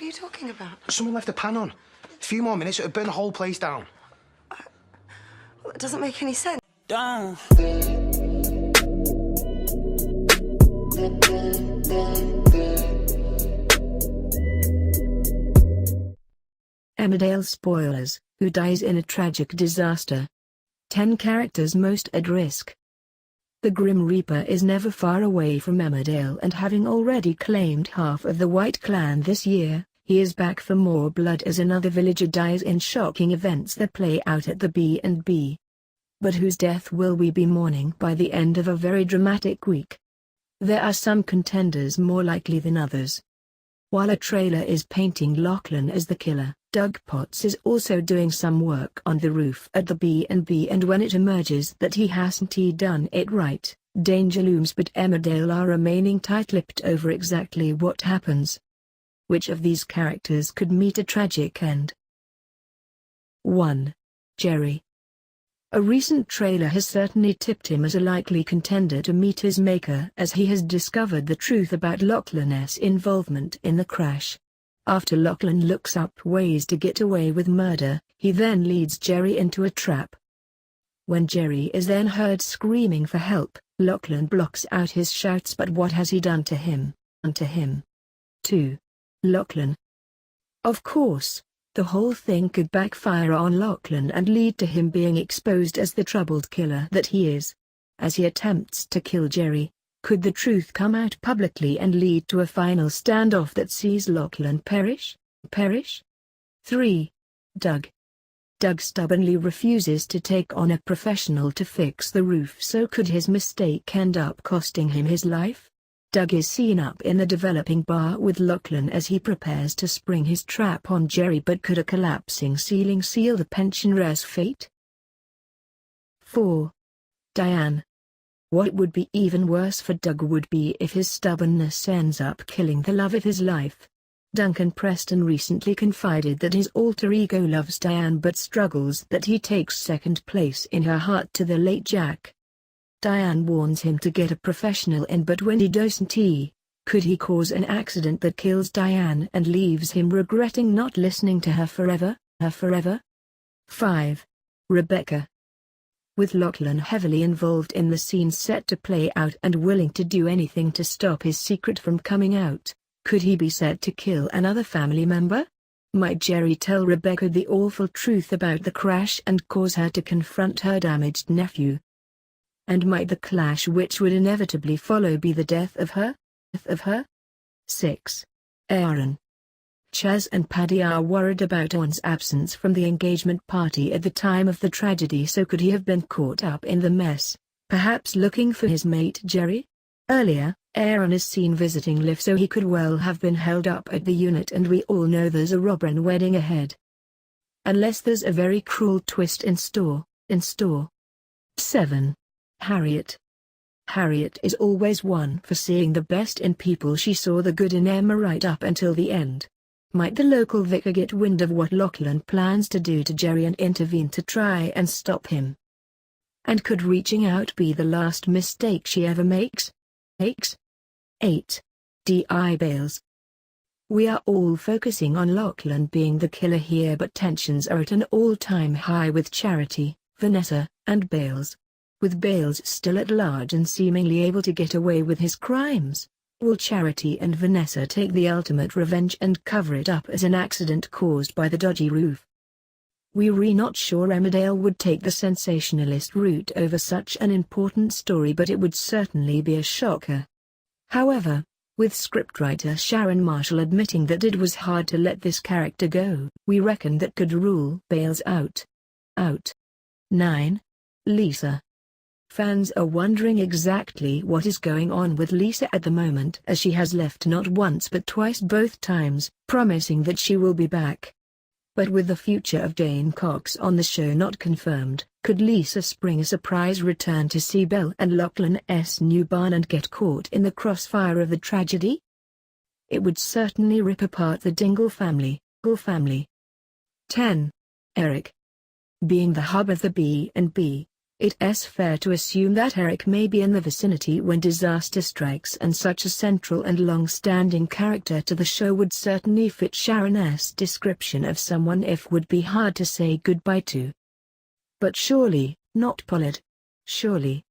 are you talking about? Someone left a pan on. A few more minutes, it would burn the whole place down. Well, it doesn't make any sense. Down. Emmerdale spoilers, who dies in a tragic disaster. 10 characters most at risk. The Grim Reaper is never far away from Emmerdale, and having already claimed half of the White Clan this year, he is back for more blood as another villager dies in shocking events that play out at the B&B. But whose death will we be mourning by the end of a very dramatic week? There are some contenders more likely than others. While a trailer is painting Lachlan as the killer, Doug Potts is also doing some work on the roof at the B&B, and when it emerges that he hasn't done it right, danger looms. But Emmerdale are remaining tight-lipped over exactly what happens. Which of these characters could meet a tragic end? 1. Gerry. A recent trailer has certainly tipped him as a likely contender to meet his maker, as he has discovered the truth about Lachlan's involvement in the crash. After Lachlan looks up ways to get away with murder, he then leads Gerry into a trap. When Gerry is then heard screaming for help, Lachlan blocks out his shouts. But what has he done to him? 2. Lachlan. Of course, the whole thing could backfire on Lachlan and lead to him being exposed as the troubled killer that he is. As he attempts to kill Gerry, could the truth come out publicly and lead to a final standoff that sees Lachlan perish? 3. Doug. Doug stubbornly refuses to take on a professional to fix the roof, so could his mistake end up costing him his life? Doug is seen up in the developing bar with Lachlan as he prepares to spring his trap on Gerry, but could a collapsing ceiling seal the pensioner's fate? 4. Diane. What would be even worse for Doug would be if his stubbornness ends up killing the love of his life. Duncan Preston recently confided that his alter ego loves Diane but struggles that he takes second place in her heart to the late Jack. Diane warns him to get a professional in, but when he doesn't, could he cause an accident that kills Diane and leaves him regretting not listening to her forever? 5. Rebecca. With Lachlan heavily involved in the scene set to play out and willing to do anything to stop his secret from coming out, could he be set to kill another family member? Might Gerry tell Rebecca the awful truth about the crash and cause her to confront her damaged nephew? And might the clash which would inevitably follow be the death of her? 6. Aaron. Chaz and Paddy are worried about Owen's absence from the engagement party at the time of the tragedy, so could he have been caught up in the mess, perhaps looking for his mate Gerry? Earlier, Aaron is seen visiting Liv, so he could well have been held up at the unit, and we all know there's a Robin wedding ahead. Unless there's a very cruel twist in store. 7. Harriet. Harriet is always one for seeing the best in people. She saw the good in Emma right up until the end. Might the local vicar get wind of what Lachlan plans to do to Gerry and intervene to try and stop him? And could reaching out be the last mistake she ever makes? 8. D.I. Bales. We are all focusing on Lachlan being the killer here, but tensions are at an all-time high with Charity, Vanessa, and Bales. With Bales still at large and seemingly able to get away with his crimes, will Charity and Vanessa take the ultimate revenge and cover it up as an accident caused by the dodgy roof? We're not sure Emmerdale would take the sensationalist route over such an important story, but it would certainly be a shocker. However, with scriptwriter Sharon Marshall admitting that it was hard to let this character go, we reckon that could rule Bales out. 9. Lisa. Fans are wondering exactly what is going on with Lisa at the moment, as she has left not once but twice, both times promising that she will be back. But with the future of Jane Cox on the show not confirmed, could Lisa spring a surprise return to see Belle and Lachlan's new barn and get caught in the crossfire of the tragedy? It would certainly rip apart the Dingle family. 10. Eric. Being the hub of the B&B, It's fair to assume that Eric may be in the vicinity when disaster strikes, and such a central and long-standing character to the show would certainly fit Sharon's description of someone it would be hard to say goodbye to. But surely, not Pollard. Surely,